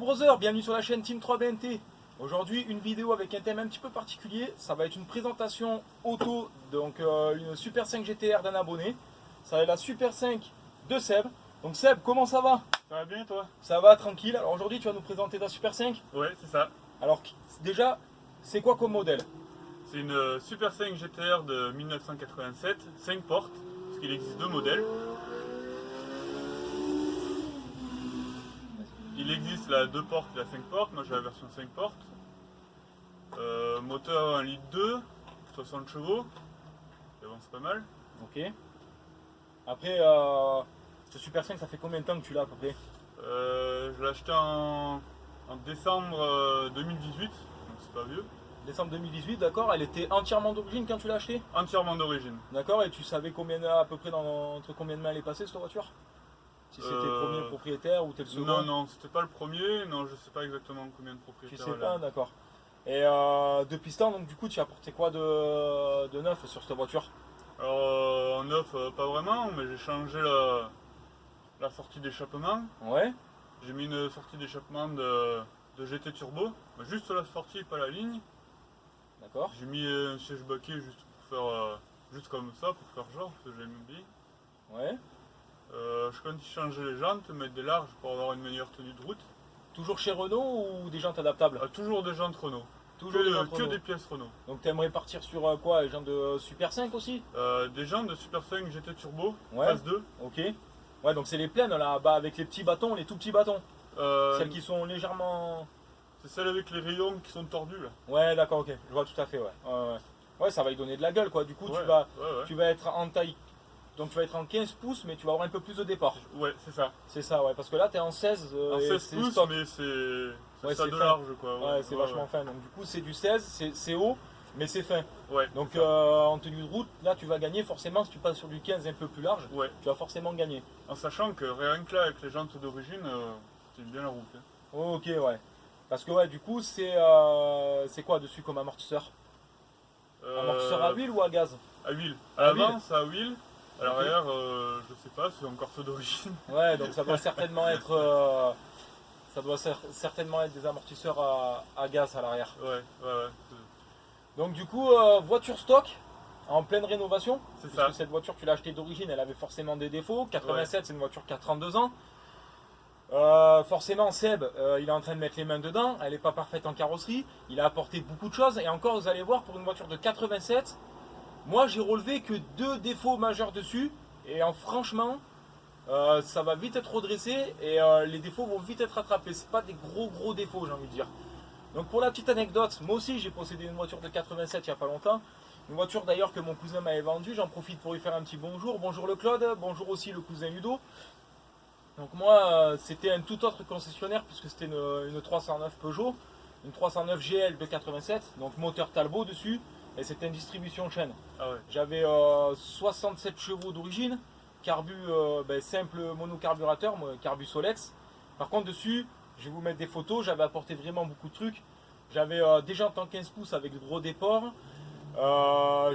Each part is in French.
brothers, bienvenue sur la chaîne Team 3BNT. Aujourd'hui une vidéo avec un thème un petit peu particulier, ça va être une présentation auto, donc une Super 5 GTR d'un abonné. Ça va être la Super 5 de Seb. Donc Seb, comment ça va? Ça va bien toi? Ça va, tranquille. Alors aujourd'hui tu vas nous présenter ta Super 5. Ouais, c'est ça. Alors déjà, c'est quoi comme modèle? C'est une Super 5 GTR de 1987, 5 portes, parce qu'il existe deux modèles. Il existe la 2 portes et la 5 portes, moi j'ai la version 5 portes. Moteur 1,2 litre, 60 chevaux, mais bon c'est pas mal. Ok. Après, ce Super 5, ça fait combien de temps que tu l'as à peu près? Je l'ai acheté en décembre 2018, donc c'est pas vieux. Décembre 2018, d'accord. Elle était entièrement d'origine quand tu l'as achetée? Entièrement d'origine. D'accord, et tu savais combien à peu près entre combien de mains elle est passée cette voiture? Si c'était le premier propriétaire ou t'es le second? Non, non, c'était pas le premier, non, je sais pas exactement combien de Tu propriétaires. sais elle pas, a. d'accord. Et depuis ce temps, donc du coup, tu as apporté quoi de neuf sur cette voiture? Alors en neuf, pas vraiment, mais j'ai changé la sortie d'échappement. Ouais, J'ai mis une sortie d'échappement de GT Turbo, mais juste la sortie, pas la ligne. d'accord. J'ai mis un siège baquet juste pour faire, juste comme ça, pour faire genre, parce que j'aime bien. Ouais. Je compte y changer les jantes, mettre des larges pour avoir une meilleure tenue de route. Toujours chez Renault ou des jantes adaptables? Toujours des jantes Renault. Toujours des jantes Que Renault. des pièces Renault. Donc t'aimerais partir sur quoi? Les jantes de Super 5 aussi? Des jantes de Super 5 GT Turbo, Ouais. phase 2. Ok. Ouais, donc c'est les pleines là-bas avec les petits bâtons, les tout petits bâtons. Celles qui sont légèrement... C'est celles avec les rayons qui sont tordus là. Ouais, d'accord, ok. Je vois tout à fait, ouais. Ouais, ouais, ça va y donner de la gueule, quoi. Du coup, Ouais, tu vas, ouais. tu vas être en taille... Donc tu vas être en 15 pouces, mais tu vas avoir un peu plus de départ. Ouais, c'est ça. C'est ça, ouais. Parce que là, tu es en 16. En Et 16 c'est pouces, stock. mais c'est Ouais, ça c'est de fin. large quoi. Ouais, c'est vachement fin. Donc du coup, c'est du 16, c'est haut, mais c'est fin. Ouais. Donc c'est ça. en tenue de route, là, tu vas gagner forcément. Si tu passes sur du 15 un peu plus large, Ouais. tu vas forcément gagner. En sachant que rien que là, avec les jantes d'origine, c'est bien la route. Hein. Ok, ouais. Parce que ouais, du coup, c'est quoi dessus comme amortisseur? Amortisseur à huile ou à gaz? À huile. À À huile. l'avant, c'est à huile. À l'arrière, je sais pas, c'est encore ceux d'origine. Ouais, donc ça doit certainement être, certainement être des amortisseurs à gaz à l'arrière. Ouais. Donc du coup, voiture stock, en pleine rénovation. C'est Puisque ça. cette voiture, tu l'as achetée d'origine, elle avait forcément des défauts. 87, c'est une voiture qui a 32 ans. Forcément, Seb, il est en train de mettre les mains dedans. Elle n'est pas parfaite en carrosserie. Il a apporté beaucoup de choses. Et encore, vous allez voir, pour une voiture de 87, moi, j'ai relevé que 2 défauts majeurs dessus. Et franchement, ça va vite être redressé. Et les défauts vont vite être rattrapés. C'est pas des gros défauts, j'ai envie de dire. Donc pour la petite anecdote, moi aussi j'ai possédé une voiture de 87 il n'y a pas longtemps. Une voiture d'ailleurs que mon cousin m'avait vendue. J'en profite pour lui faire un petit bonjour. Bonjour le Claude, bonjour aussi le cousin Ludo. Donc moi c'était un tout autre concessionnaire puisque c'était une 309 Peugeot. Une 309 GL de 87, donc moteur Talbot dessus. Et c'était une distribution chaîne. Ah ouais. J'avais 67 chevaux d'origine. Carbu simple monocarburateur, carbu Solex. Par contre dessus, je vais vous mettre des photos, j'avais apporté vraiment beaucoup de trucs. J'avais des jantes en 15 pouces avec de gros déports.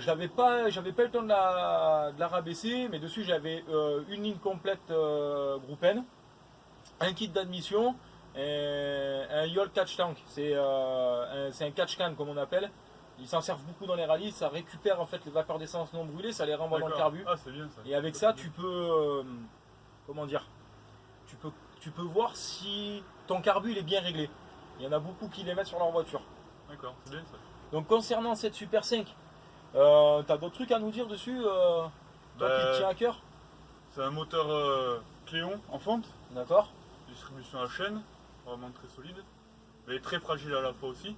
J'avais pas eu le temps de la rabaisser, mais dessus j'avais une ligne complète groupe N, un kit d'admission, et un Yol catch tank. C'est un catch can comme on appelle. Ils s'en servent beaucoup dans les rallyes, ça récupère en fait les vapeurs d'essence non brûlées, ça les renvoie dans le carbu. Ah, c'est bien ça. Et avec ça, tu peux, comment dire, tu peux voir si ton carbu il est bien réglé. Il y en a beaucoup qui les mettent sur leur voiture. D'accord, c'est bien ça. Donc concernant cette Super 5, t'as d'autres trucs à nous dire dessus, toi qui te tiens à cœur? C'est un moteur Cléon en fonte, D'accord. distribution à chaîne, vraiment très solide, mais très fragile à la fois aussi.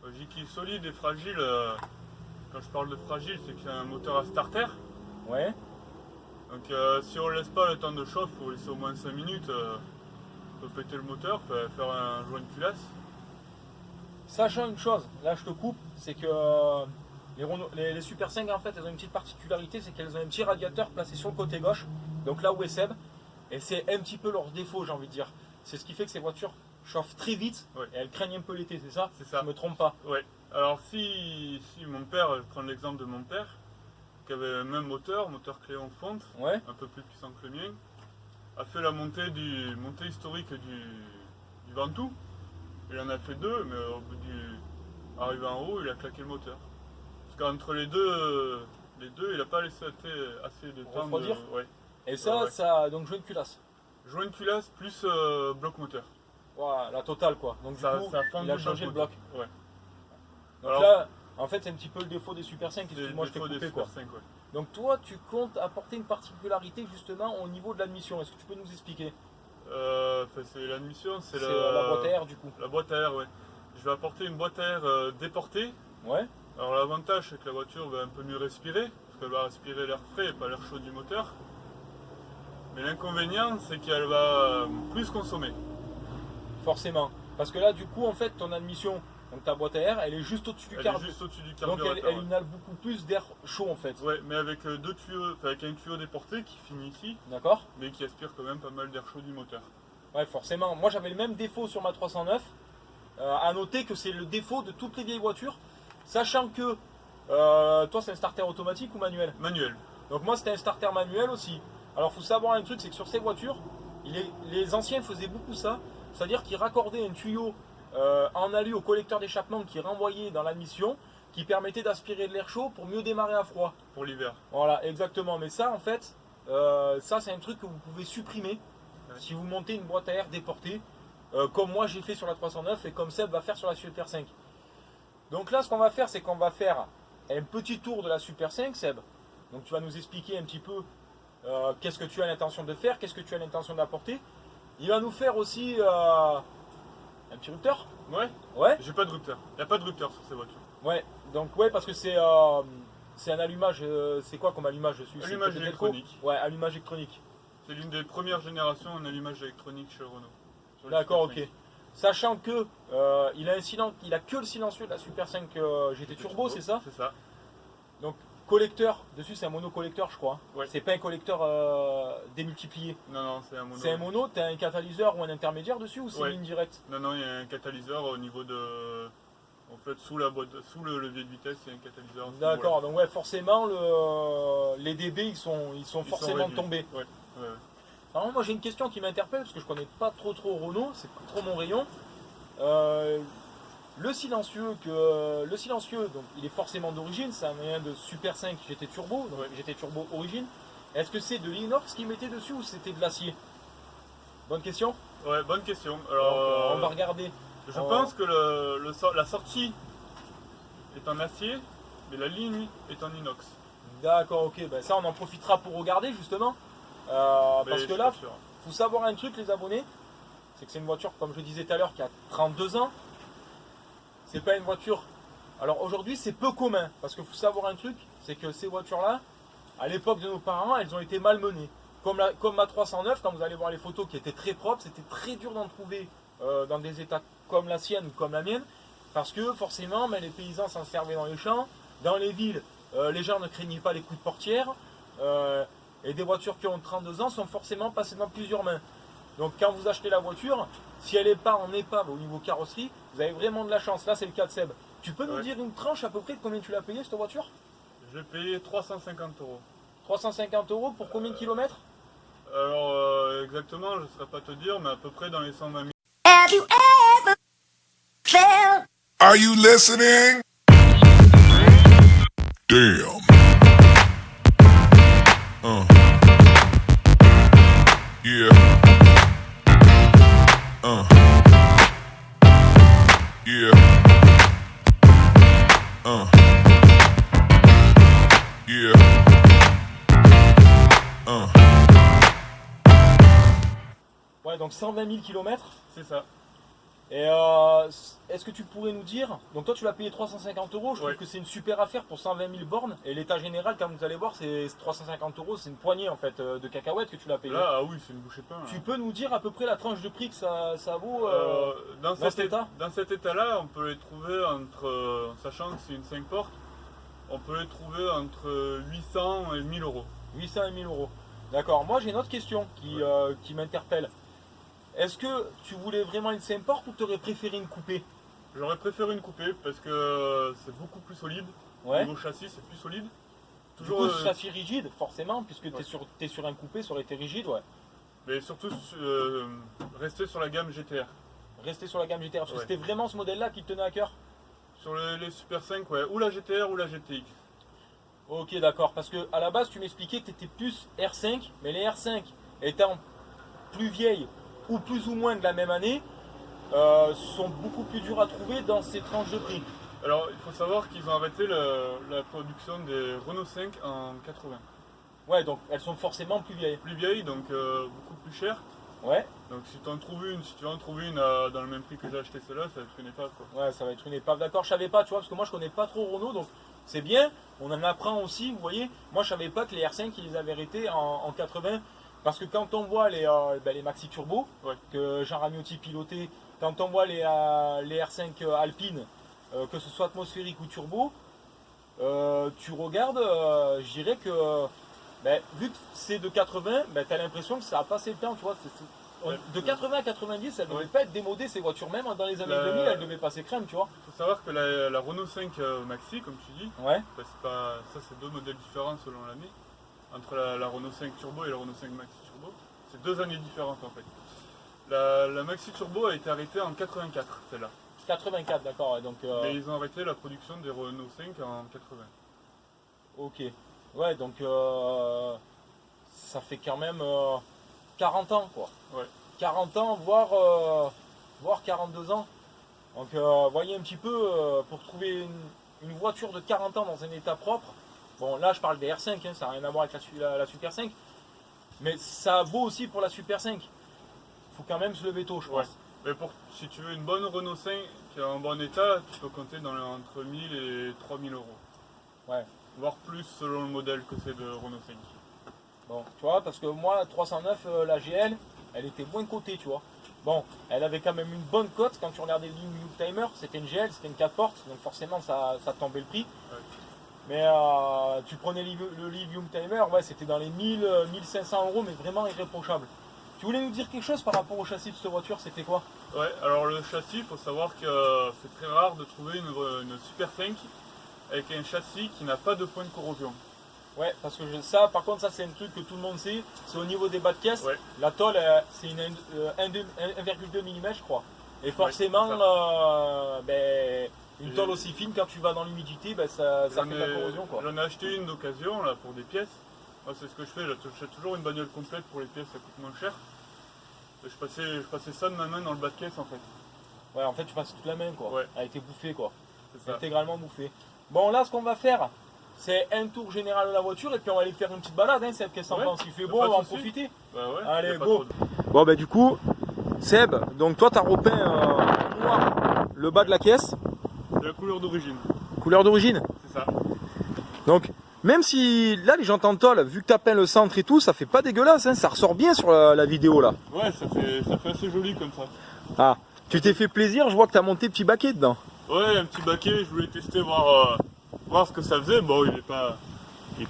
Je dis qu'il est solide et fragile. Quand je parle de fragile, c'est que c'est un moteur à starter. Ouais. Donc si on ne laisse pas le temps de chauffe, il faut laisser au moins 5 minutes. On peut péter le moteur, faire un joint de culasse. Sachant une chose, là je te coupe, c'est que les Super 5 en fait elles ont une petite particularité, c'est qu'elles ont un petit radiateur placé sur le côté gauche, donc là où est Seb, et c'est un petit peu leur défaut j'ai envie de dire. C'est ce qui fait que ces voitures chauffent très vite Ouais. et elles craignent un peu l'été, c'est ça? C'est ça. Je me trompe pas. Ouais. Alors si mon père, je prends l'exemple de mon père, qui avait le même moteur Cléon fonte, Ouais. un peu plus puissant que le mien, a fait la montée historique Ventoux. Il en a fait 2, mais au bout arrivé en haut, il a claqué le moteur. Parce qu'entre les deux, il n'a pas laissé assez de temps refroidir. Ouais. Et ça, Ouais. ça donc jouer une culasse. Joint de culasse plus bloc moteur. Voilà, la totale quoi. Donc Ça- du coup, ça fend il a le changé le bloc bloc. moteur. Ouais. Donc Alors, là, en fait, c'est un petit peu le défaut des Super 5. des Excuse-moi, je t'ai défauts des coupé Super quoi. 5, ouais. Donc toi, tu comptes apporter une particularité justement au niveau de l'admission. Est-ce que tu peux nous expliquer? C'est l'admission, c'est C'est la boîte à air du coup. La boîte à air, ouais. Je vais apporter une boîte à air déportée. Ouais. Alors l'avantage, c'est que la voiture va un peu mieux respirer, parce qu'elle va respirer l'air frais et pas l'air chaud du moteur. Mais l'inconvénient, c'est qu'elle va plus consommer. Forcément. Parce que là, du coup, en fait, ton admission, donc ta boîte à air, elle est juste au-dessus du Elle est carburant. juste au-dessus du Donc carburateur. elle inhale beaucoup plus d'air chaud en fait. Ouais, mais avec deux tuyaux, avec un tuyau déporté qui finit ici, D'accord? mais qui aspire quand même pas mal d'air chaud du moteur. Ouais, forcément. Moi, j'avais le même défaut sur ma 309. À noter que c'est le défaut de toutes les vieilles voitures, sachant que toi, c'est un starter automatique ou manuel? Manuel. Donc moi, c'était un starter manuel aussi. Alors, faut savoir un truc, c'est que sur ces voitures, les anciens faisaient beaucoup ça, c'est-à-dire qu'ils raccordaient un tuyau en alu au collecteur d'échappement qui renvoyait dans l'admission, qui permettait d'aspirer de l'air chaud pour mieux démarrer à froid. Pour l'hiver. Voilà, exactement. Mais ça, en fait, ça, c'est un truc que vous pouvez supprimer si vous montez une boîte à air déportée, comme moi j'ai fait sur la 309 et comme Seb va faire sur la Super 5. Donc là, ce qu'on va faire, c'est qu'on va faire un petit tour de la Super 5, Seb. Donc tu vas nous expliquer un petit peu qu'est-ce que tu as l'intention de faire, qu'est-ce que tu as l'intention d'apporter. Il va nous faire aussi un petit rupteur. Ouais. Ouais. J'ai pas de rupteur. Il n'y a pas de rupteur sur ces voitures. Ouais. Donc ouais, parce que c'est un allumage. C'est quoi comme allumage dessus? Allumage C'est électronique. Ouais, allumage électronique. C'est l'une des premières générations en allumage électronique chez Renault. Sur les D'accord, Super ok. Sachant que il a que le silencieux de la Super 5 GT 5. Turbo, c'est ça? C'est ça. Donc collecteur, dessus c'est un mono collecteur je crois. Ouais. C'est pas un collecteur démultiplié. Non, c'est un mono. C'est un mono, t'as un catalyseur ou un intermédiaire dessus ou c'est Ouais. une ligne directe? Non, il y a un catalyseur au niveau de. En fait, sous sous le levier de vitesse, il y a un catalyseur. à ce D'accord, donc ouais forcément les dB ils sont niveau-là. forcément réduits. tombés. Ouais. Alors moi j'ai une question qui m'interpelle parce que je connais pas trop Renault, c'est pas trop mon rayon. Le silencieux, donc il est forcément d'origine, c'est un moyen de Super 5 GT Turbo, donc GT Turbo origine. Est-ce que c'est de l'inox qu'ils mettaient dessus ou c'était de l'acier? Bonne question. Ouais, bonne question. Donc, Alors, on va regarder. je pense que la sortie est en acier, mais la ligne est en inox. D'accord, ok, ben ça on en profitera pour regarder justement. Mais Parce je que suis là, pas sûr. faut savoir un truc les abonnés, c'est que c'est une voiture, comme je disais tout à l'heure, qui a 32 ans. C'est pas une voiture. Alors aujourd'hui c'est peu commun, parce qu'il faut savoir un truc, c'est que ces voitures-là, à l'époque de nos parents, elles ont été malmenées. Comme ma 309, quand vous allez voir les photos qui étaient très propres, c'était très dur d'en trouver dans des états comme la sienne ou comme la mienne, parce que forcément les paysans s'en servaient dans les champs, dans les villes, les gens ne craignaient pas les coups de portière, et des voitures qui ont 32 ans sont forcément passées dans plusieurs mains. Donc quand vous achetez la voiture, si elle n'est pas en épave au niveau carrosserie, vous avez vraiment de la chance. Là c'est le cas de Seb. Tu peux nous Ouais. dire une tranche à peu près de combien tu l'as payé cette voiture? J'ai payé 350 €. 350 € pour combien de kilomètres? Alors, exactement, je ne saurais pas te dire, mais à peu près dans les 120 000. Have you ever felt? Are you listening? Damn. Yeah. Yeah. Yeah. Ouais, donc 120 000 km. C'est ça. Et est-ce que tu pourrais nous dire, donc toi tu l'as payé 350 €, je trouve Ouais. que c'est une super affaire pour 120 000 bornes, et l'état général, comme vous allez voir, c'est 350 €, c'est une poignée en fait de cacahuètes que tu l'as payé. Là, ah oui, c'est une bouchée de pain. Là. Tu peux nous dire à peu près la tranche de prix que ça vaut Dans cet état dans cet état-là, on peut les trouver entre, sachant que c'est une 5 portes, on peut les trouver entre 800 et 1000 €. 800 et 1000 €. D'accord, moi j'ai une autre question qui m'interpelle. Est-ce que tu voulais vraiment une 5 portes ou tu aurais préféré une coupée? J'aurais préféré une coupée parce que c'est beaucoup plus solide. Ouais. Niveau châssis, c'est plus solide. Du Toujours, coup, châssis rigide, forcément, puisque Ouais. t'es sur un coupé, ça aurait été rigide, ouais. mais surtout rester sur la gamme GTR. rester sur la gamme GTR? Parce que Ouais. c'était vraiment ce modèle-là qui te tenait à cœur? Sur les Super 5, ouais, ou la GTR ou la GTX. Ok, d'accord. Parce que à la base, tu m'expliquais que tu étais plus R5, mais les R5 étant plus vieilles ou plus ou moins de la même année, sont beaucoup plus durs à trouver dans ces tranches de prix. Alors, il faut savoir qu'ils ont arrêté la production des Renault 5 en 80. Ouais, donc elles sont forcément plus vieilles. Plus vieilles, donc beaucoup plus chères. Ouais, Donc si tu en trouves une, si tu veux en trouver une dans le même prix que j'ai acheté celle-là, ça va être une épave quoi. ouais, ça va être une épave. D'accord, je savais pas, tu vois, parce que moi je connais pas trop Renault, donc c'est bien. On en apprend aussi, vous voyez. Moi je savais pas que les R5 ils les avaient arrêtés en 80. Parce que quand on voit les Maxi Turbo Ouais. que Jean Ragnotti pilotait, quand on voit les R5 Alpine, que ce soit atmosphérique ou turbo, tu regardes, je dirais que vu que c'est de 80, tu as l'impression que ça a passé le temps, tu vois. Ouais. De 80 à 90, elles ne devaient Ouais. pas être démodées ces voitures, même dans les années La- 2000, elles devaient passer crème, tu vois. Il faut savoir que la Renault 5 Maxi, comme tu dis, Ouais, ça c'est deux modèles différents selon l'année. Entre la Renault 5 Turbo et la Renault 5 Maxi Turbo, c'est deux années différentes en fait. La Maxi Turbo a été arrêtée en 84, celle-là. 84, d'accord. Ouais, donc, Mais ils ont arrêté la production des Renault 5 en 80. ok. Ouais, donc ça fait quand même 40 ans, quoi. Ouais. 40 ans, voire 42 ans. Donc, voyez un petit peu, pour trouver une voiture de 40 ans dans un état propre, bon, là je parle des R5, hein, ça n'a rien à voir avec la Super 5, mais ça vaut aussi pour la Super 5. Faut quand même se lever tôt, je pense. Ouais. Mais si tu veux une bonne Renault 5 qui est en bon état, tu peux compter entre 1000 et 3000 euros. Ouais. Voire plus selon le modèle que c'est de Renault 5. Bon, tu vois, parce que moi, 309, la GL, elle était moins cotée, tu vois. Bon, elle avait quand même une bonne cote quand tu regardais le Youngtimer, c'était une GL, c'était une 4 portes, donc forcément ça tombait le prix. Ouais. Mais tu prenais le Liv Youngtimer, ouais, c'était dans les 1500 euros, mais vraiment irréprochable. Tu voulais nous dire quelque chose par rapport au châssis de cette voiture, c'était quoi? Ouais, alors le châssis, il faut savoir que c'est très rare de trouver une Super 5 avec un châssis qui n'a pas de point de corrosion. Ouais, parce que ça, par contre, ça c'est un truc que tout le monde sait, c'est au niveau des bas de caisse. Ouais. La tôle, c'est une 1,2 mm, je crois. Et forcément, une tôle aussi fine, quand tu vas dans l'humidité, ça fait de la corrosion, quoi. J'en ai acheté une d'occasion là pour des pièces. Moi, c'est ce que je fais, j'achète toujours une bagnole complète pour les pièces, ça coûte moins cher. Et je passais ça de ma main dans le bas de caisse en fait. Ouais, en fait, tu passes toute la main, quoi. Ouais. Elle a été bouffée, quoi. C'est ça. Intégralement bouffée. Bon, là, ce qu'on va faire, c'est un tour général de la voiture, et puis on va aller faire une petite balade, hein, Seb, qu'est-ce que t'en Ouais, penses? Il fait y a beau, pas on de va en souci. profiter. Bah ouais, Allez, y a pas go. trop de- Bon, du coup, Seb, donc toi, t'as repeint noir le bas de la caisse, De la couleur d'origine, couleur d'origine. c'est ça. Donc, même si là les jantes en tôle, vu que t'as peint le centre et tout, ça fait pas dégueulasse, hein, ça ressort bien sur la vidéo là. Ouais, ça fait assez joli comme ça. Ah, tu t'es fait plaisir, je vois que t'as monté petit baquet dedans. Ouais, un petit baquet, je voulais tester, voir ce que ça faisait. Bon, il est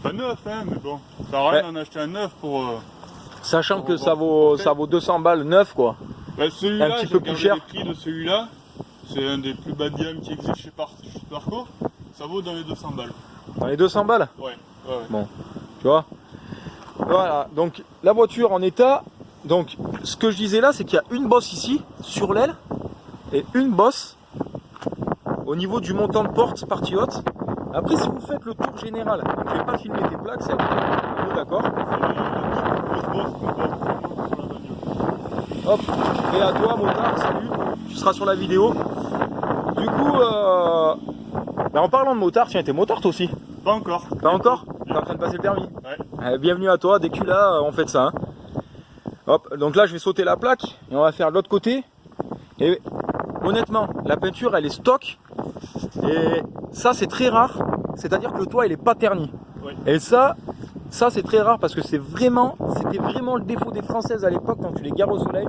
pas neuf, hein, mais bon, ça sert à rien Ouais. d'en acheter un neuf pour. Sachant que Bon, ça vaut 200 balles neuf, quoi. Bah, celui-là, Un petit j'ai peu plus regardé cher. les prix de celui-là. C'est un des plus bas de gamme qui existe chez Parcours. Ça vaut dans les 200 balles. Dans les 200 balles, Ouais. tu vois. Voilà, donc la voiture en état. Donc, ce que je disais là, c'est qu'il y a une bosse ici, sur l'aile, et une bosse au niveau du montant de porte, partie haute. Après, si vous faites le tour général, donc je vais pas filmer tes plaques, c'est d'accord. Hop, et à toi, motard, salut, tu seras sur la vidéo. Du coup, en parlant de motard, tiens, t'es motard toi aussi? Pas encore. Pas encore? T'es en train de passer le permis? Ouais. Bienvenue à toi, dès que là, on fait de ça. Hein. Hop, donc là, je vais sauter la plaque et on va faire de l'autre côté. Et honnêtement, la peinture, elle est stock. Et ça, c'est très rare. C'est-à-dire que le toit, il est pas terni. Ouais. Et ça c'est très rare parce que c'était vraiment le défaut des Françaises à l'époque quand tu les gares au soleil.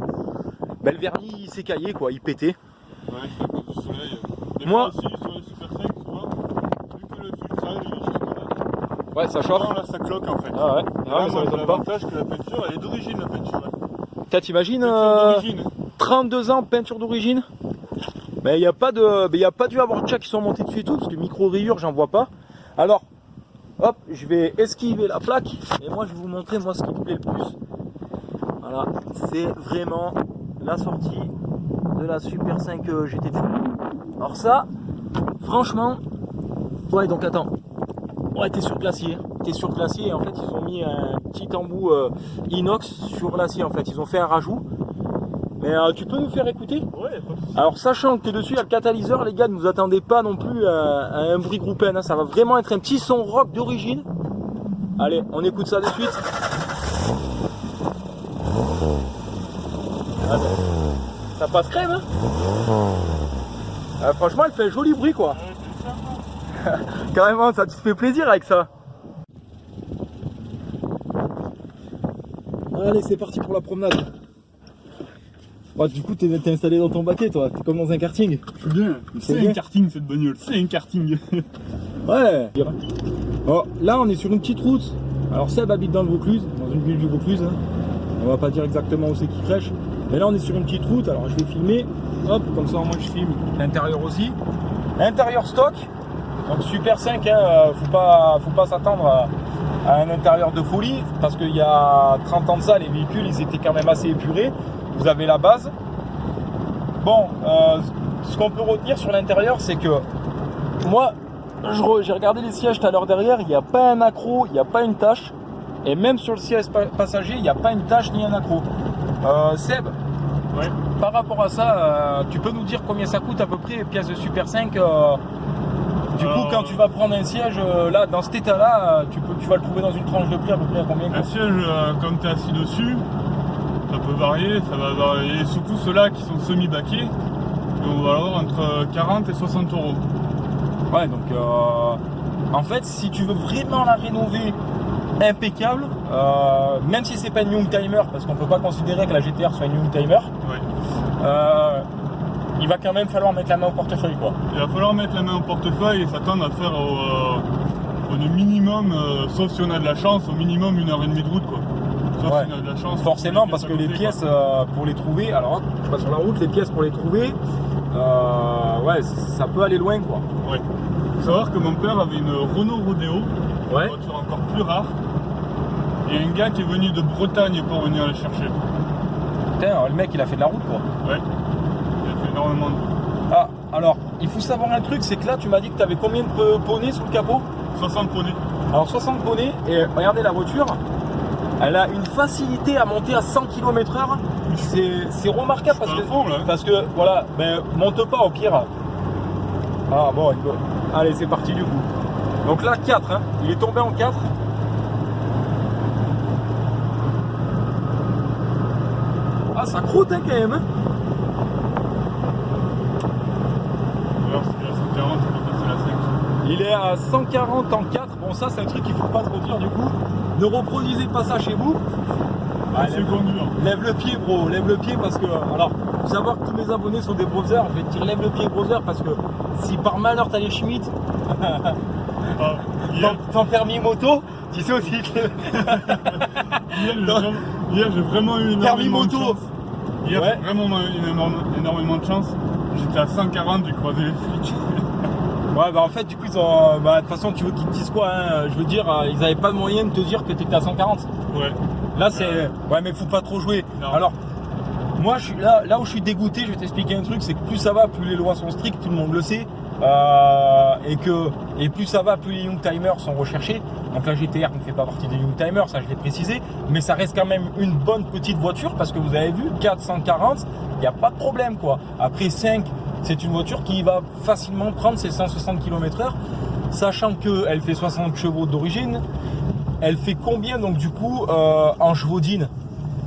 Ben, le vernis, il s'écaillait, quoi, il pétait. Ouais, c'est à cause du soleil. Des Moi- fois aussi, sur les Super 5, souvent, vu que le filtrage il est juste là, Ouais, ça chauffe. souvent, là, ça cloque en fait. Ah ouais, Là, mais ça moi, j'ai m'étonne pas. l'avantage que la peinture, elle est d'origine, la peinture. Putain, t'imagines Peinture d'origine. 32 ans, peinture d'origine. Mais il n'y a pas dû avoir de chat qui sont montés dessus et tout, parce que micro-rayures, j'en vois pas. Alors, hop, je vais esquiver la plaque, et moi je vais vous montrer moi ce qui me plaît le plus. Voilà, c'est vraiment la sortie de la Super 5 GT Tube. Alors ça, franchement, ouais donc attends, ouais t'es sur glacier et en fait ils ont mis un petit embout inox sur l'acier en fait, ils ont fait un rajout. Mais tu peux nous faire écouter? Ouais, pas de souci. Alors sachant que dessus il y a le catalyseur, les gars, ne vous attendez pas non plus à un bruit groupé, hein. Ça va vraiment être un petit son rock d'origine. Allez, on écoute ça de suite. Ah, ça passe crème, hein. Franchement, elle fait un joli bruit, quoi. Carrément, ça te fait plaisir avec ça. Allez, c'est parti pour la promenade. Bah, du coup, t'es installé dans ton baquet, toi. T'es comme dans un karting. C'est bien. C'est un karting cette bagnole. C'est un karting. Ouais. Bon, là, on est sur une petite route. Alors, Seb habite dans le Vaucluse, dans une ville du Vaucluse. Hein. On va pas dire exactement où c'est qui crèche. Mais là, on est sur une petite route. Alors, je vais filmer. Hop, comme ça, moi, je filme l'intérieur aussi. L'intérieur stock. Donc, Super 5, hein, faut pas s'attendre à un intérieur de folie. Parce qu'il y a 30 ans de ça, les véhicules, ils étaient quand même assez épurés. Vous avez la base. Bon, ce qu'on peut retenir sur l'intérieur, c'est que moi, j'ai regardé les sièges tout à l'heure derrière, il n'y a pas un accroc, il n'y a pas une tache. Et même sur le siège passager, il n'y a pas une tache ni un accroc. Seb, Ouais. par rapport à ça, tu peux nous dire combien ça coûte à peu près les pièces de Super 5 du coup, quand tu vas prendre un siège, là, dans cet état-là, tu vas le trouver dans une tranche de prix à peu près à combien quoi? Un siège, comme tu es assis dessus, ça peut varier. Ça va varier. Surtout ceux-là qui sont semi-baqués, on va avoir entre 40 et 60 euros. Ouais, donc en fait, si tu veux vraiment la rénover impeccable, même si c'est pas une Youngtimer, parce qu'on peut pas considérer que la GTR soit une Youngtimer, Ouais. il va quand même falloir mettre la main au portefeuille, quoi. Il va falloir mettre la main au portefeuille et s'attendre à faire au minimum, sauf si on a de la chance, au minimum 1h30 de route, quoi. Sauf Ouais. si on a de la chance. Forcément, parce que à les côté, pièces pour les trouver, alors hop, je passe sur la route, les pièces pour les trouver, ouais, ça peut aller loin, quoi. quoi. Ouais. Faut savoir que mon père avait une Renault Rodeo, Ouais. une voiture encore plus rare. Et un gars qui est venu de Bretagne pour venir la chercher. Putain, le mec, il a fait de la route, quoi. Ouais. Il a fait énormément de route. Ah, alors, il faut savoir un truc, c'est que là, tu m'as dit que tu avais combien de poneys sous le capot? 60 poneys. Alors 60 poneys, et regardez la voiture, elle a une facilité à monter à 100 km/h. C'est remarquable parce C'est que, un fond, là. parce que, voilà, ben, monte pas au pire. Ah bon, allez, c'est parti du coup. Donc là, 4, hein. Il est tombé en 4. Ah, ça croûte hein, quand même. Hein. Alors, si il est à 140, il peut passer la 5. Il est à 140 en 4. Bon, ça, c'est un truc qu'il faut pas trop dire du coup. Ne reproduisez pas ça chez vous. Ah, C'est conduire. lève le pied, bro. Lève le pied parce que. Alors, faut savoir que tous mes abonnés sont des browsers. Je vais te dire, lève le pied, browser, parce que si par malheur t'as les Schmitt, Ah, hier, ton permis moto, tu sais aussi que. hier, j'ai vraiment eu Permis énormément de moto. chance. Hier, Ouais. j'ai vraiment eu énormément de chance. J'étais à 140, j'ai croisé les flics. Ouais, bah en fait, du coup, ils ont. Bah, de toute façon, tu veux qu'ils te disent quoi hein. Je veux dire, ils avaient pas de moyen de te dire que t'étais à 140. Ouais. Là, c'est. Ouais, mais faut pas trop jouer. Non. Alors, moi, je suis là où je suis dégoûté, je vais t'expliquer un truc, c'est que plus ça va, plus les lois sont strictes, tout le monde le sait. Et plus ça va, plus les Youngtimers sont recherchés. Donc la GTR ne fait pas partie des Youngtimers, ça je l'ai précisé. Mais ça reste quand même une bonne petite voiture parce que vous avez vu, 440, il n'y a pas de problème quoi. Après 5, c'est une voiture qui va facilement prendre ses 160 km/h, sachant qu'elle fait 60 chevaux d'origine. Elle fait combien donc du coup en chevaudine?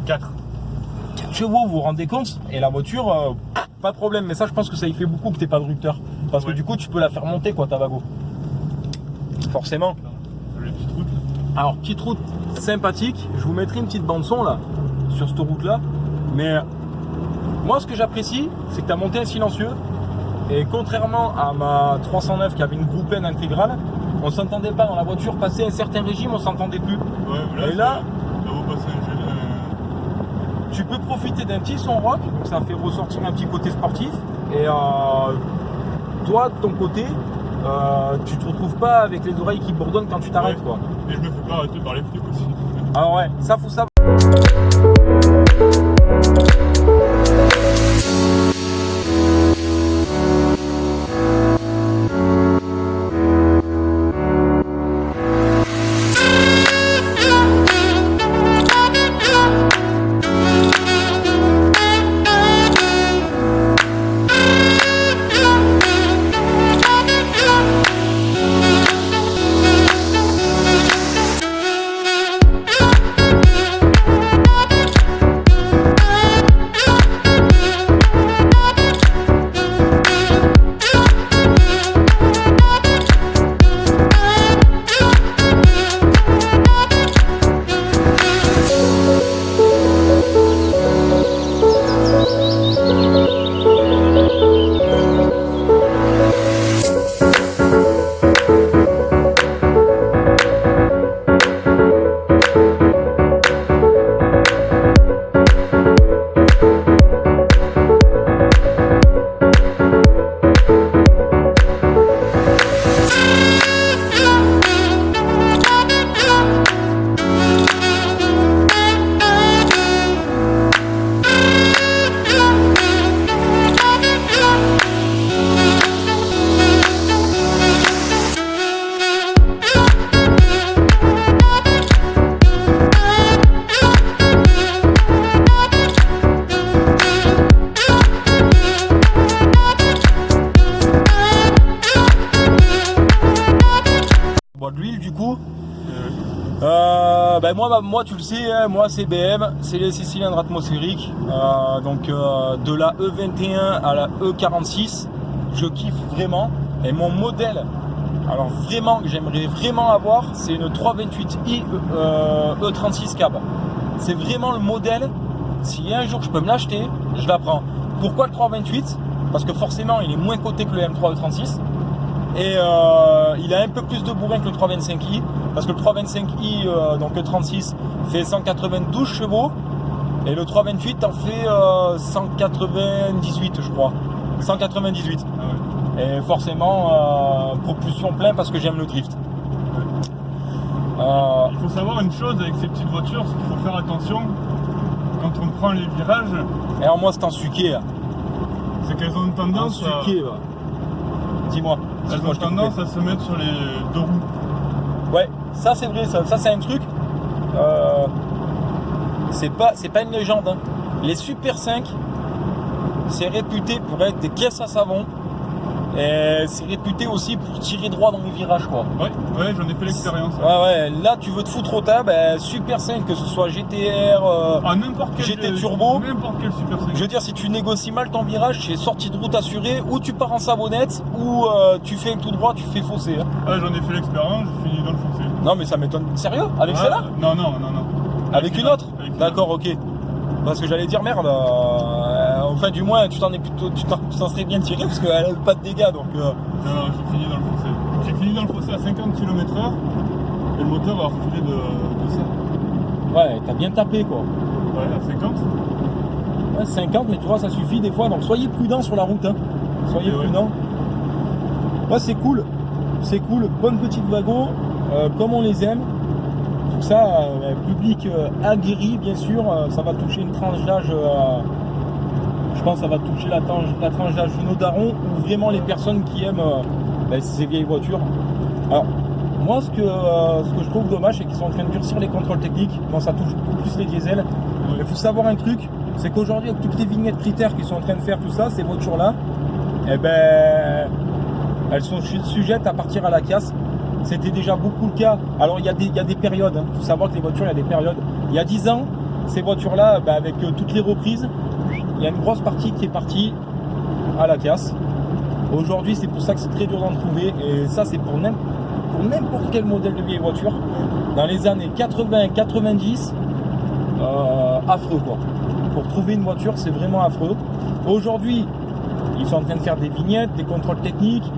4. 4 chevaux, vous vous rendez compte? Et la voiture, pas de problème. Mais ça, je pense que ça y fait beaucoup que t'aies pas de rupteur. Parce que Ouais. du coup, tu peux la faire monter, quoi, ta Vago. Forcément. Les petites routes. Alors, petite route sympathique. Je vous mettrai une petite bande-son, là, sur cette route-là. Mais moi, ce que j'apprécie, c'est que tu as monté un silencieux. Et contrairement à ma 309 qui avait une groupe N intégrale, on s'entendait pas dans la voiture. Passer un certain régime, on s'entendait plus. Ouais, Et là, ça vaut passer tu peux profiter d'un petit son rock, donc ça fait ressortir un petit côté sportif. Et toi, de ton côté, tu te retrouves pas avec les oreilles qui bourdonnent quand tu t'arrêtes, Ouais. quoi. Et je me fais pas arrêter par les flics aussi. Alors ouais, ça faut savoir. de l'huile du coup. Moi tu le sais, hein, moi c'est BM, c'est les 6 cylindres atmosphériques. Donc de la E21 à la E46, je kiffe vraiment. Et mon modèle, alors vraiment que j'aimerais vraiment avoir, c'est une 328i E36 cab. C'est vraiment le modèle. Si un jour je peux me l'acheter, je la prends. Pourquoi le 328? Parce que forcément il est moins coté que le M3 E36. Et il a un peu plus de bourrin que le 325i, parce que le 325i, donc le 36, fait 192 chevaux, et le 328 en fait 198 je crois, 198. Ah ouais. Et forcément, propulsion plein parce que j'aime le drift. Il faut savoir une chose avec ces petites voitures, c'est qu'il faut faire attention quand on prend les virages, Et alors moi c'est en suqué, c'est qu'elles ont tendance à... Dis-moi. Elles ont tendance à se mettre sur les deux roues. Ouais, ça c'est vrai, ça c'est un truc. C'est pas une légende. Hein. Les Super 5, c'est réputé pour être des caisses à savon. Et c'est réputé aussi pour tirer droit dans les virages, quoi. Ouais, j'en ai fait l'expérience. Ouais, là tu veux te foutre au tas, Super 5, que ce soit GTR, N'importe quel GT Turbo. N'importe quel Super 5. Je veux dire, si tu négocies mal ton virage, c'est sortie de route assurée, ou tu pars en savonnette, ou tu fais un tout droit, tu fais fausser. Hein. Ouais, j'en ai fait l'expérience, j'ai fini dans le fossé. Non, mais ça m'étonne. Sérieux? Avec Ouais, celle-là? Non. Avec une autre? Avec une D'accord, ok. Parce que j'allais dire merde, enfin du moins tu t'en serais bien tiré parce qu'elle a pas de dégâts donc. Non, j'ai fini dans le fossé. J'ai fini dans le fossé à 50 km/h et le moteur a reculé de ça. Ouais, t'as bien tapé quoi. Ouais, à 50. Ouais, 50, mais tu vois, ça suffit des fois, donc soyez prudents sur la route. Hein. Soyez prudents. Ouais, c'est cool. C'est cool. Bonne petite wagon, comme on les aime. Tout ça, public aguerri, bien sûr. Ça va toucher une tranche d'âge. Je pense que ça va toucher la tranche d'âge de nos darons ou vraiment les personnes qui aiment ces vieilles voitures. Alors, moi, ce que je trouve dommage, c'est qu'ils sont en train de durcir les contrôles techniques. Bon, ça touche beaucoup plus les diesels. Mais il faut savoir un truc, c'est qu'aujourd'hui, avec toutes les vignettes critères qu'ils sont en train de faire, tout ça, ces voitures-là, elles sont sujettes à partir à la casse. C'était déjà beaucoup le cas. Alors, il y a des périodes. Il faut savoir que les voitures, il y a des périodes. Il y a 10 ans, ces voitures-là, avec toutes les reprises, il y a une grosse partie qui est partie à la casse. Aujourd'hui, c'est pour ça que c'est très dur d'en trouver. Et ça, c'est pour n'importe quel modèle de vieille voiture. Dans les années 80-90, affreux quoi. Pour trouver une voiture, c'est vraiment affreux. Aujourd'hui, ils sont en train de faire des vignettes, des contrôles techniques,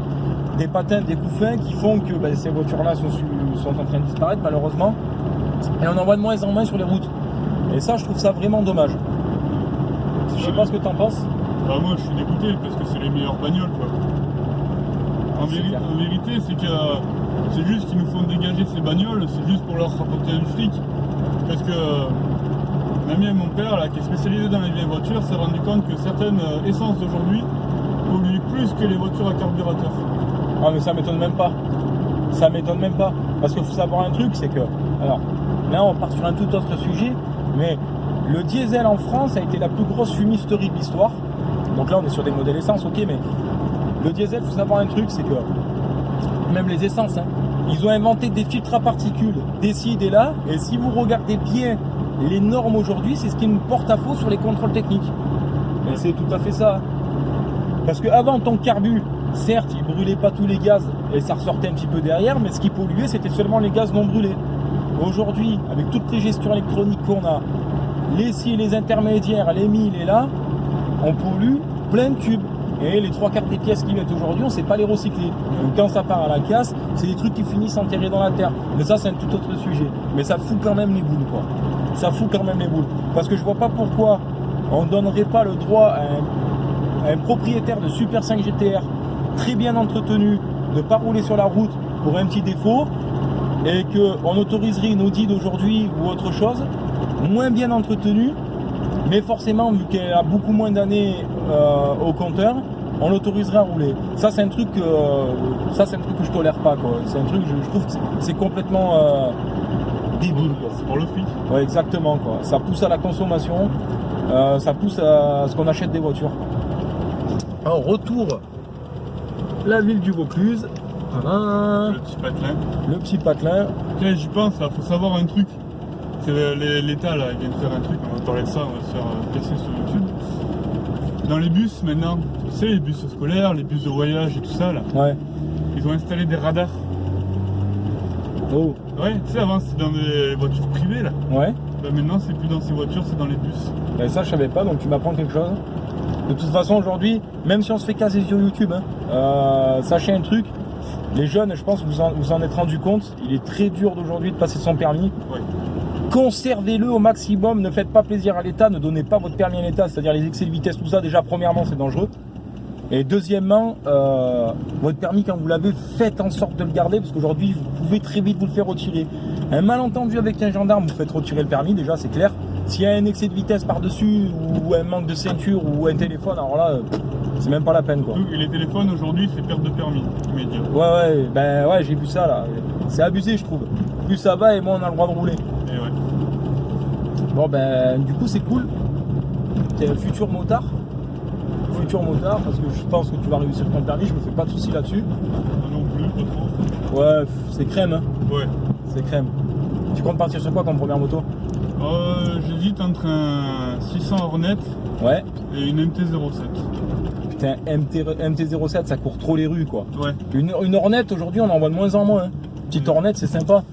des patins, des couffins qui font que ces voitures-là sont en train de disparaître malheureusement. Et on en voit de moins en moins sur les routes. Et ça, je trouve ça vraiment dommage. Je sais pas ce que t'en penses. Bah moi, je suis dégoûté parce que c'est les meilleures bagnoles, quoi. En vérité, c'est que c'est juste qu'ils nous font dégager ces bagnoles, c'est juste pour leur rapporter du fric. Parce que mamie et mon père, là, qui est spécialisé dans les vieilles voitures, s'est rendu compte que certaines essences d'aujourd'hui polluent plus que les voitures à carburateur. Ah mais ça m'étonne même pas. Ça m'étonne même pas. Parce qu'il faut savoir un truc, c'est que... Alors, là on part sur un tout autre sujet, mais le diesel en France a été la plus grosse fumisterie de l'histoire. Donc là on est sur des modèles essence, ok, mais le diesel, il faut savoir un truc, c'est que même les essences, hein, ils ont inventé des filtres à particules d'ici et là, et si vous regardez bien les normes aujourd'hui, c'est ce qui nous porte à faux sur les contrôles techniques. Et c'est tout à fait ça. Parce qu'avant, ton carbu, certes, il brûlait pas tous les gaz et ça ressortait un petit peu derrière, mais ce qui polluait, c'était seulement les gaz non brûlés. Aujourd'hui, avec toutes les gestions électroniques qu'on a, les scies, les intermédiaires, les milles et là, on pollue plein de tubes. Et les 3/4 des pièces qu'ils mettent aujourd'hui, on ne sait pas les recycler. Donc quand ça part à la casse, c'est des trucs qui finissent enterrés dans la terre. Mais ça, c'est un tout autre sujet. Mais ça fout quand même les boules, quoi. Ça fout quand même les boules. Parce que je vois pas pourquoi on ne donnerait pas le droit à un propriétaire de Super 5 GTR très bien entretenu de ne pas rouler sur la route pour un petit défaut et qu'on autoriserait une Audi d'aujourd'hui ou autre chose moins bien entretenue, mais forcément vu qu'elle a beaucoup moins d'années au compteur, on l'autoriserait à rouler. Ça c'est un truc que je tolère pas, quoi. C'est un truc, je trouve que c'est complètement débile, quoi. C'est pour le fric. Ouais, exactement, quoi. Ça pousse à la consommation, ça pousse à ce qu'on achète des voitures. Alors retour la ville du Vaucluse. Le petit patelin. Le petit patelin. Tiens, j'y pense, il faut savoir un truc. C'est l'État là, il vient de faire un truc, on va parler de ça, on va se faire casser sur YouTube. Dans les bus maintenant, tu sais, les bus scolaires, les bus de voyage et tout ça là, Ouais. ils ont installé des radars. Oh. Ouais, tu sais, avant c'était dans des voitures privées là. Ouais. Bah, maintenant c'est plus dans ces voitures, c'est dans les bus. Ben ça je savais pas, donc tu m'apprends quelque chose. De toute façon aujourd'hui, même si on se fait casser sur YouTube, sachez un truc, les jeunes, je pense que vous en êtes rendu compte, il est très dur d'aujourd'hui de passer son permis. Ouais. Conservez-le au maximum, ne faites pas plaisir à l'État, ne donnez pas votre permis à l'État, c'est-à-dire les excès de vitesse, tout ça, déjà premièrement c'est dangereux. Et deuxièmement, votre permis quand vous l'avez, faites en sorte de le garder, parce qu'aujourd'hui vous pouvez très vite vous le faire retirer. Un malentendu avec un gendarme, vous faites retirer le permis, déjà c'est clair. S'il y a un excès de vitesse par-dessus, ou un manque de ceinture, ou un téléphone, alors là, c'est même pas la peine quoi. Et les téléphones aujourd'hui c'est perte de permis immédiat. Ouais, j'ai vu ça là. C'est abusé je trouve. Plus ça va et moins on a le droit de rouler. Et ouais. Bon du coup c'est cool. T'es un futur motard. Parce que je pense que tu vas réussir ton permis, je me fais pas de soucis là-dessus. Moi non plus, pas trop. Ouais, c'est crème Ouais. C'est crème. Tu comptes partir sur quoi comme première moto? J'hésite entre un 600 Hornet Ouais. et une MT-07. Putain, MT-07 ça court trop les rues quoi. Ouais. Une Hornet aujourd'hui on en voit de moins en moins. Petite Hornet c'est sympa.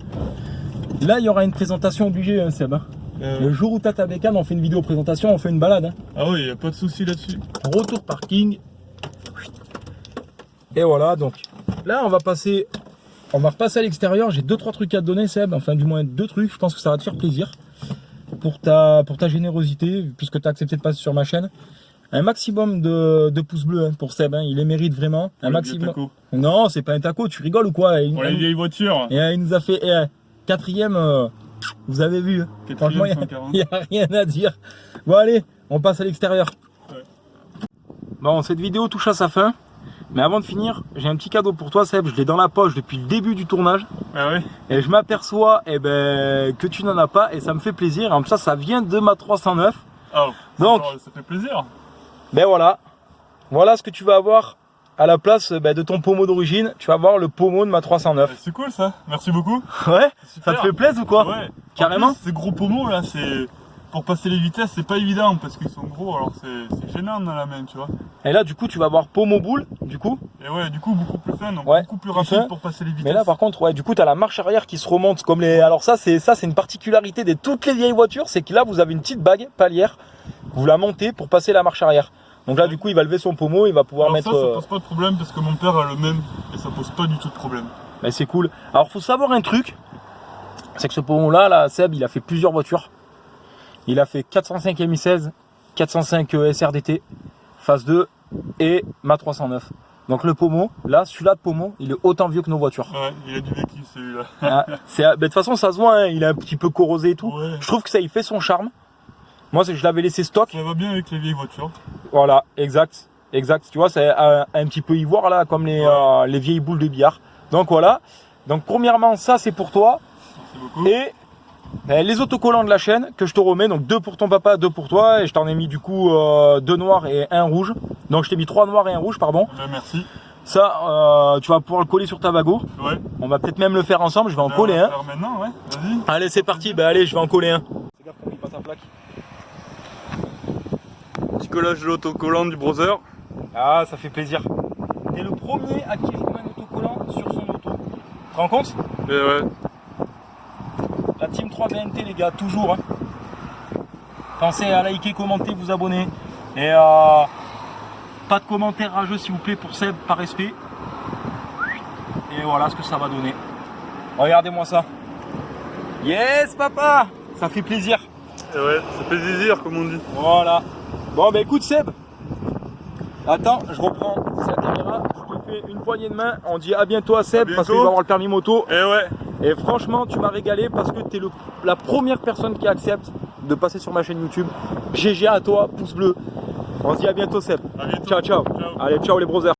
Là il y aura une présentation obligée Seb. Le jour où t'as ta bécane, on fait une vidéo présentation, on fait une balade. Ah oui, y a pas de souci là-dessus. Retour parking. Et voilà, donc là on va repasser à l'extérieur. J'ai 2-3 trucs à te donner Seb, enfin du moins 2 trucs, je pense que ça va te faire plaisir. Pour ta générosité, puisque tu as accepté de passer sur ma chaîne. Un maximum de pouces bleus pour Seb, il les mérite vraiment. Un maximum. Non, c'est pas un taco, tu rigoles ou quoi? Pour les vieilles voitures. Et il nous a fait 4ème. Vous avez vu, franchement, il n'y a rien à dire. Bon, allez, on passe à l'extérieur. Ouais. Bon, cette vidéo touche à sa fin. Mais avant de finir, j'ai un petit cadeau pour toi, Seb. Je l'ai dans la poche depuis le début du tournage. Ah oui. Et je m'aperçois que tu n'en as pas. Et ça me fait plaisir. En plus, ça vient de ma 309. Oh, donc, ça fait plaisir. Ben voilà. Voilà ce que tu vas avoir à la place de ton pommeau d'origine. Tu vas avoir le pommeau de ma 309. C'est cool ça, merci beaucoup. Ouais, ça te fait plaisir ou quoi? Ouais, carrément. Ces gros pommeaux là, c'est pour passer les vitesses, c'est pas évident parce qu'ils sont gros, alors c'est gênant dans la main, tu vois. Et là, du coup, tu vas avoir pommeau boule, du coup. Et ouais, du coup, beaucoup plus fin, donc ouais, beaucoup plus rapide pour passer les vitesses. Mais là, par contre, ouais, du coup, tu as la marche arrière qui se remonte comme les. Alors, ça, c'est une particularité de toutes les vieilles voitures, c'est que là, vous avez une petite bague palière, vous la montez pour passer la marche arrière. Donc là, du coup, il va lever son pommeau, il va pouvoir alors mettre. Ça pose pas de problème parce que mon père a le même et ça pose pas du tout de problème. Mais c'est cool. Alors, faut savoir un truc, c'est que ce pommeau-là, Seb, il a fait plusieurs voitures. Il a fait 405 MI16, 405 SRDT, phase 2 et ma 309. Donc le pommeau, là, celui-là de pommeau, il est autant vieux que nos voitures. Ouais, il a du vécu celui-là. De toute façon, ça se voit, il est un petit peu corrosé et tout. Ouais. Je trouve que ça, il fait son charme. Moi, je l'avais laissé stock. Ça va bien avec les vieilles voitures. Voilà, exact. Tu vois, c'est un petit peu ivoire là, comme les vieilles boules de billard. Donc voilà. Donc premièrement, ça c'est pour toi. Merci beaucoup. Et les autocollants de la chaîne que je te remets. Donc 2 pour ton papa, 2 pour toi. Et je t'en ai mis du coup 2 noirs et 1 rouge. Donc je t'ai mis 3 noirs et 1 rouge, pardon. Ben, merci. Ça, tu vas pouvoir le coller sur ta bago. Ouais. On va peut-être même le faire ensemble. Je vais en coller un. Maintenant, ouais. Vas-y. Allez, c'est parti. Allez, je vais en coller un. Fais gaffe qu'on ne pas ta plaque. Petit collage de l'autocollant du browser. Ah, ça fait plaisir. T'es le premier à qui je remets un autocollant sur son auto. Tu te rends compte? Et ouais. La team 3BNT les gars, toujours. Pensez à liker, commenter, vous abonner. Et pas de commentaires rageux s'il vous plaît pour Seb, par respect. Et voilà ce que ça va donner. Regardez-moi ça. Yes papa, ça fait plaisir. Et ouais, ça fait plaisir comme on dit. Voilà. Bon bah écoute Seb. Attends, je reprends la caméra, je te fais une poignée de main, on dit à bientôt à Seb parce qu'il va avoir le permis moto. Et ouais. Et franchement, tu m'as régalé parce que tu es la première personne qui accepte de passer sur ma chaîne YouTube. GG à toi, pouce bleu. On se dit à bientôt Seb. À bientôt. Ciao, ciao. Allez, ciao les brothers.